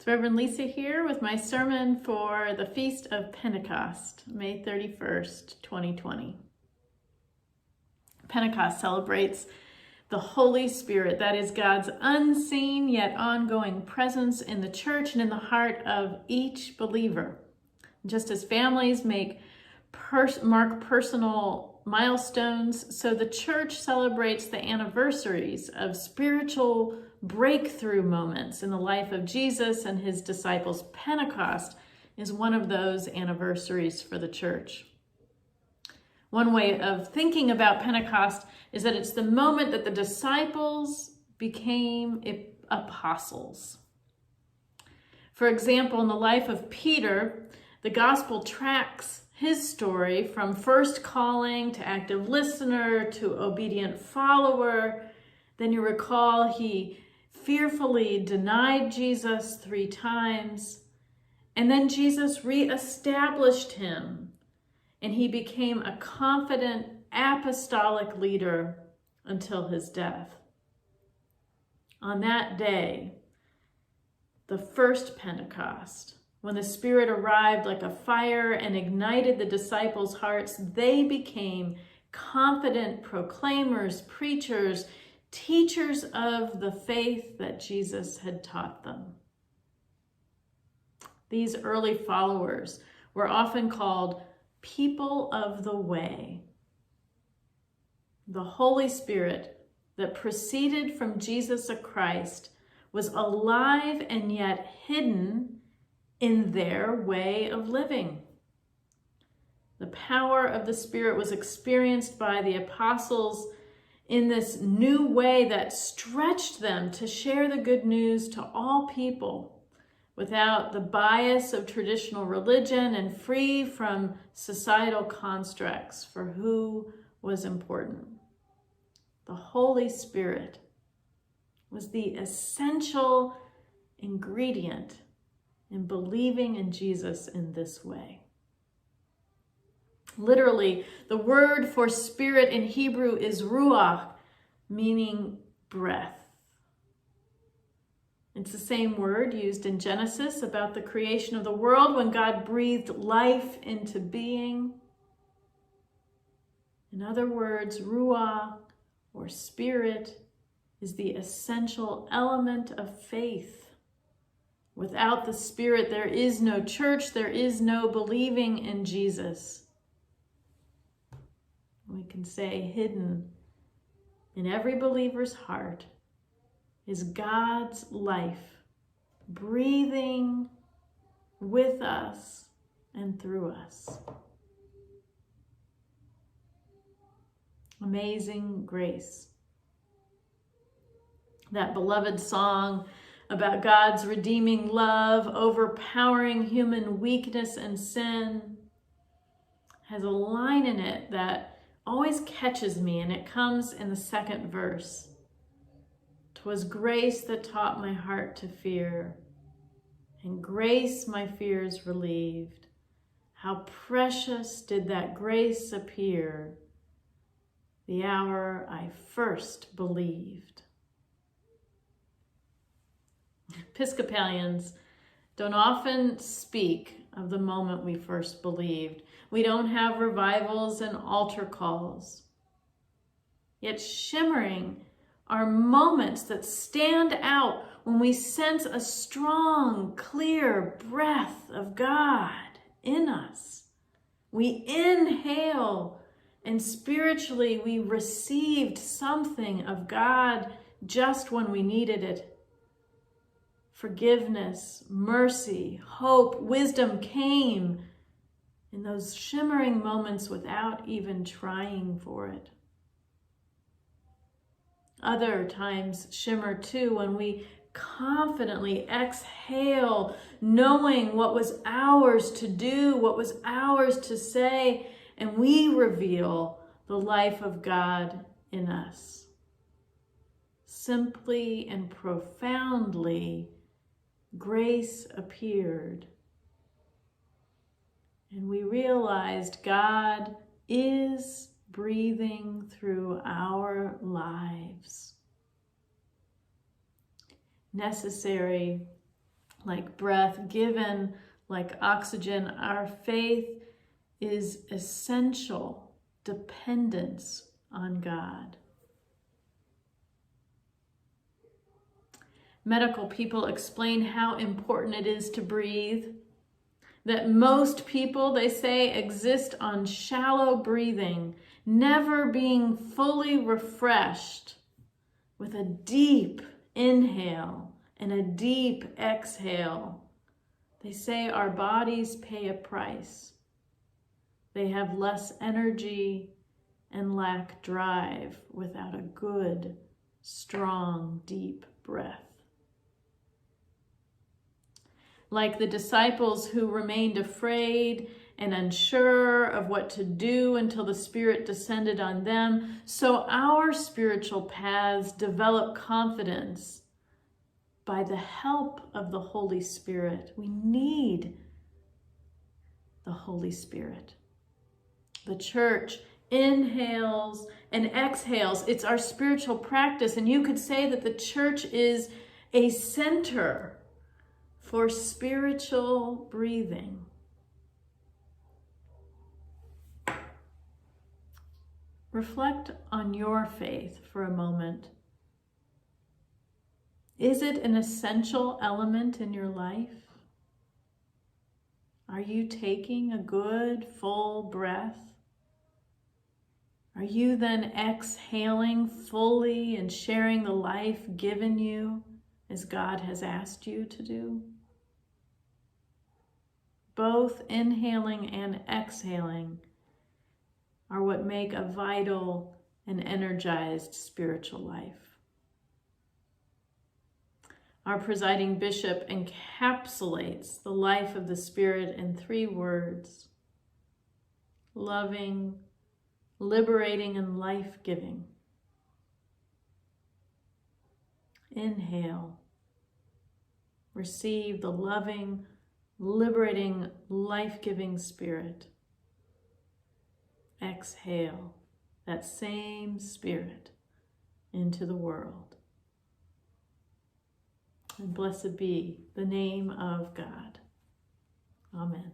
It's Rev Lisa here with my sermon for the Feast of Pentecost, May 31st, 2020. Pentecost celebrates the Holy Spirit, that is God's unseen yet ongoing presence in the church and in the heart of each believer. Just as families mark personal milestones, so the church celebrates the anniversaries of spiritual breakthrough moments in the life of Jesus and his disciples. Pentecost is one of those anniversaries for the church. One way of thinking about Pentecost is that it's the moment that the disciples became apostles. For example, in the life of Peter, the gospel tracks his story from first calling to active listener to obedient follower. Then you recall he fearfully denied Jesus 3 times, and then Jesus reestablished him, and he became a confident apostolic leader until his death. On that day, the first Pentecost, when the Spirit arrived like a fire and ignited the disciples' hearts, they became confident proclaimers, preachers, teachers of the faith that Jesus had taught them. These early followers were often called people of the way. The Holy Spirit that proceeded from Jesus Christ was alive and yet hidden in their way of living. The power of the Spirit was experienced by the apostles in this new way that stretched them to share the good news to all people without the bias of traditional religion and free from societal constructs for who was important. The Holy Spirit was the essential ingredient in believing in Jesus in this way. Literally, the word for spirit in Hebrew is ruach, meaning breath. It's the same word used in Genesis about the creation of the world when God breathed life into being. In other words, ruach, or spirit, is the essential element of faith. Without the Spirit, there is no church, there is no believing in Jesus. We can say hidden in every believer's heart is God's life breathing with us and through us. Amazing grace. That beloved song about God's redeeming love overpowering human weakness and sin has a line in it that always catches me, and it comes in the second verse. "'Twas grace that taught my heart to fear, and grace my fears relieved. How precious did that grace appear, the hour I first believed." Episcopalians don't often speak of the moment we first believed. We don't have revivals and altar calls. Yet shimmering are moments that stand out when we sense a strong, clear breath of God in us. We inhale, and spiritually we received something of God just when we needed it. Forgiveness, mercy, hope, wisdom came in those shimmering moments without even trying for it. Other times shimmer too when we confidently exhale, knowing what was ours to do, what was ours to say, and we reveal the life of God in us. Simply and profoundly, grace appeared, and we realized God is breathing through our lives. Necessary like breath, given like oxygen. Our faith is essential dependence on God. Medical people explain how important it is to breathe. That most people, they say, exist on shallow breathing, never being fully refreshed with a deep inhale and a deep exhale. They say our bodies pay a price. They have less energy and lack drive without a good, strong, deep breath. Like the disciples who remained afraid and unsure of what to do until the Spirit descended on them, so our spiritual paths develop confidence by the help of the Holy Spirit. We need the Holy Spirit. The church inhales and exhales. It's our spiritual practice, and you could say that the church is a center for spiritual breathing. Reflect on your faith for a moment. Is it an essential element in your life? Are you taking a good, full breath? Are you then exhaling fully and sharing the life given you as God has asked you to do? Both inhaling and exhaling are what make a vital and energized spiritual life. Our presiding bishop encapsulates the life of the Spirit in 3 words: loving, liberating, and life-giving. Inhale. Receive the loving, liberating, life-giving Spirit. Exhale that same Spirit into the world. And blessed be the name of God. Amen.